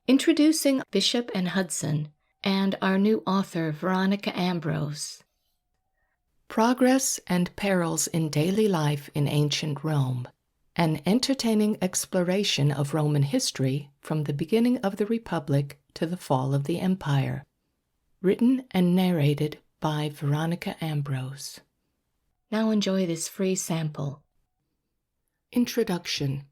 Introducing Bishop and Hudson and our new author, Veronica Ambrose. Progress and Perils in Daily Life in Ancient Rome, an entertaining exploration of Roman history from the beginning of the Republic to the fall of the Empire. Written and narrated by Veronica Ambrose. Now enjoy this free sample. Introduction.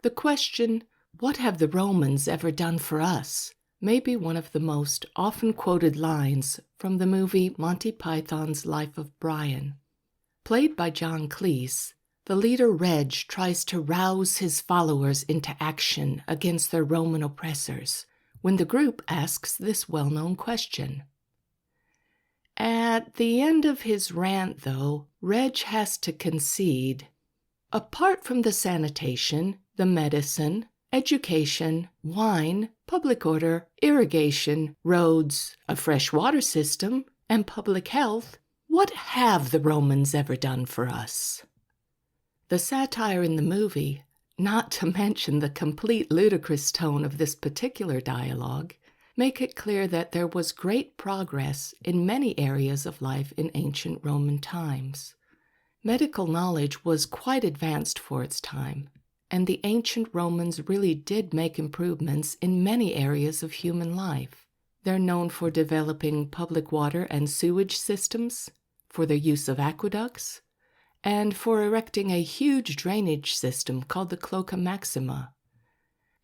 The question, "What have the Romans ever done for us?" may be one of the most often quoted lines from the movie Monty Python's Life of Brian. Played by John Cleese, the leader Reg tries to rouse his followers into action against their Roman oppressors when the group asks this well-known question. At the end of his rant, though, Reg has to concede. Apart from the sanitation, the medicine, education, wine, public order, irrigation, roads, a fresh water system, and public health, what have the Romans ever done for us? The satire in the movie, not to mention the complete ludicrous tone of this particular dialogue, make it clear that there was great progress in many areas of life in ancient Roman times. Medical knowledge was quite advanced for its time, and the ancient Romans really did make improvements in many areas of human life. They're known for developing public water and sewage systems, for their use of aqueducts, and for erecting a huge drainage system called the Cloaca Maxima.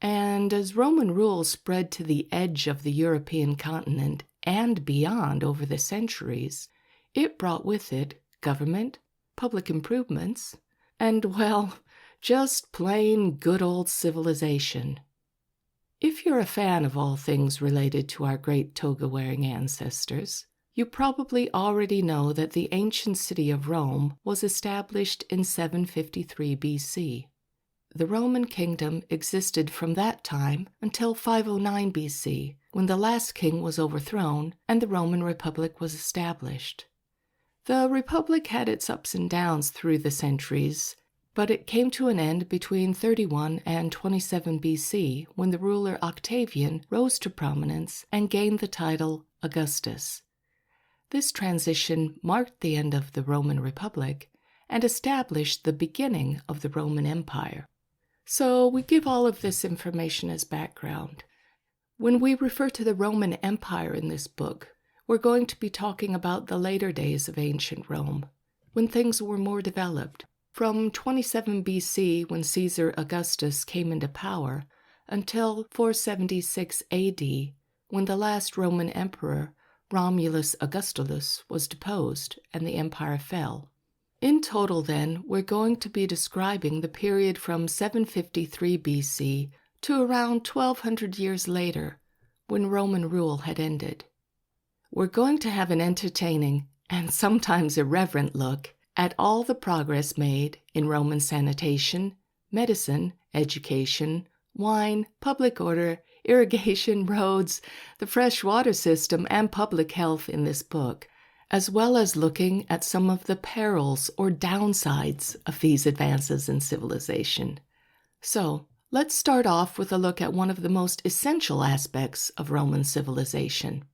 And as Roman rule spread to the edge of the European continent and beyond over the centuries, it brought with it government, public improvements, and, well, just plain good old civilization. If you're a fan of all things related to our great toga-wearing ancestors, you probably already know that the ancient city of Rome was established in 753 BC. The Roman kingdom existed from that time until 509 BC, when the last king was overthrown and the Roman Republic was established. The Republic had its ups and downs through the centuries, but it came to an end between 31 and 27 BC when the ruler Octavian rose to prominence and gained the title Augustus. This transition marked the end of the Roman Republic and established the beginning of the Roman Empire. So we give all of this information as background. When we refer to the Roman Empire in this book, we're going to be talking about the later days of ancient Rome, when things were more developed. From 27 BC, when Caesar Augustus came into power, until 476 AD, when the last Roman emperor, Romulus Augustulus, was deposed and the empire fell. In total, then, we're going to be describing the period from 753 BC to around 1200 years later, when Roman rule had ended. We're going to have an entertaining and sometimes irreverent look at all the progress made in Roman sanitation, medicine, education, wine, public order, irrigation, roads, the fresh water system, and public health in this book, as well as looking at some of the perils or downsides of these advances in civilization. So, let's start off with a look at one of the most essential aspects of Roman civilization: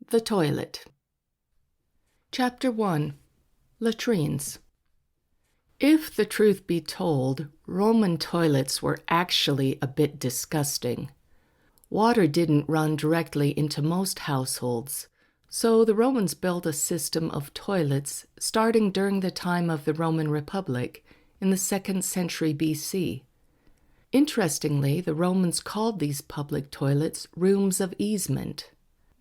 the toilet. Chapter 1. Latrines. If the truth be told, Roman toilets were actually a bit disgusting. Water didn't run directly into most households, so the Romans built a system of toilets starting during the time of the Roman Republic in the 2nd century BC. Interestingly, the Romans called these public toilets rooms of easement.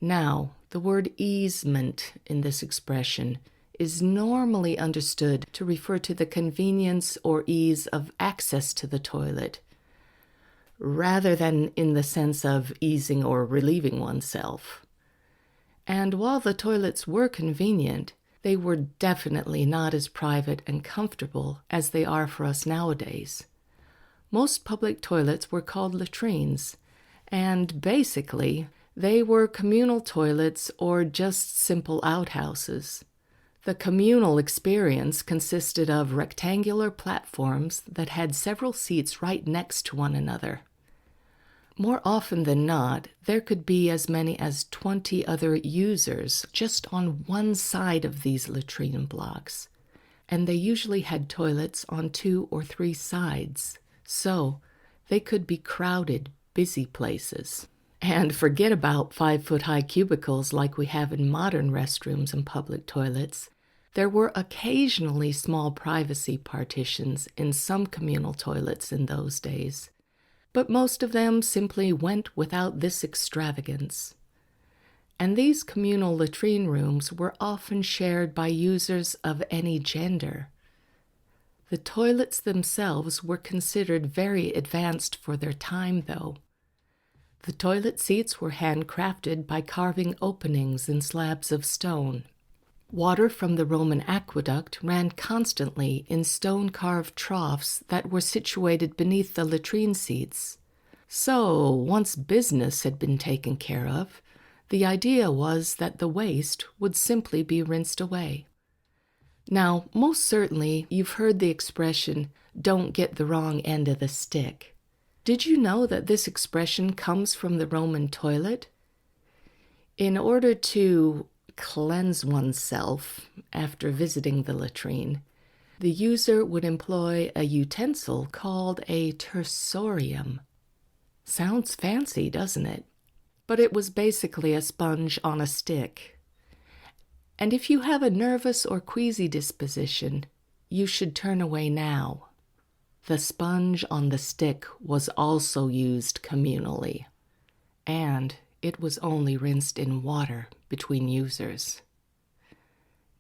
Now, the word easement in this expression is normally understood to refer to the convenience or ease of access to the toilet, rather than in the sense of easing or relieving oneself. And while the toilets were convenient, they were definitely not as private and comfortable as they are for us nowadays. Most public toilets were called latrines, and basically, they were communal toilets or just simple outhouses. The communal experience consisted of rectangular platforms that had several seats right next to one another. More often than not, there could be as many as 20 other users just on one side of these latrine blocks, and they usually had toilets on 2 or 3 sides, so they could be crowded, busy places. And forget about 5-foot-high cubicles like we have in modern restrooms and public toilets. There were occasionally small privacy partitions in some communal toilets in those days, but most of them simply went without this extravagance. And these communal latrine rooms were often shared by users of any gender. The toilets themselves were considered very advanced for their time, though. The toilet seats were handcrafted by carving openings in slabs of stone. Water from the Roman aqueduct ran constantly in stone-carved troughs that were situated beneath the latrine seats. So, once business had been taken care of, the idea was that the waste would simply be rinsed away. Now, most certainly, you've heard the expression, "don't get the wrong end of the stick." Did you know that this expression comes from the Roman toilet? In order to cleanse oneself after visiting the latrine, the user would employ a utensil called a tersorium. Sounds fancy, doesn't it? But it was basically a sponge on a stick. And if you have a nervous or queasy disposition, you should turn away now. The sponge on the stick was also used communally, and it was only rinsed in water between users.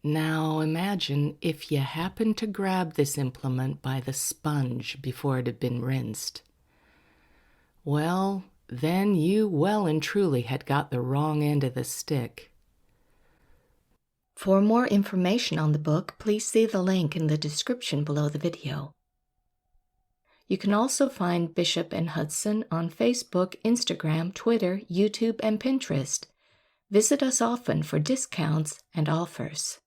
Now imagine if you happened to grab this implement by the sponge before it had been rinsed. Well, then you well and truly had got the wrong end of the stick. For more information on the book, please see the link in the description below the video. You can also find Bishop and Hudson on Facebook, Instagram, Twitter, YouTube, and Pinterest. Visit us often for discounts and offers.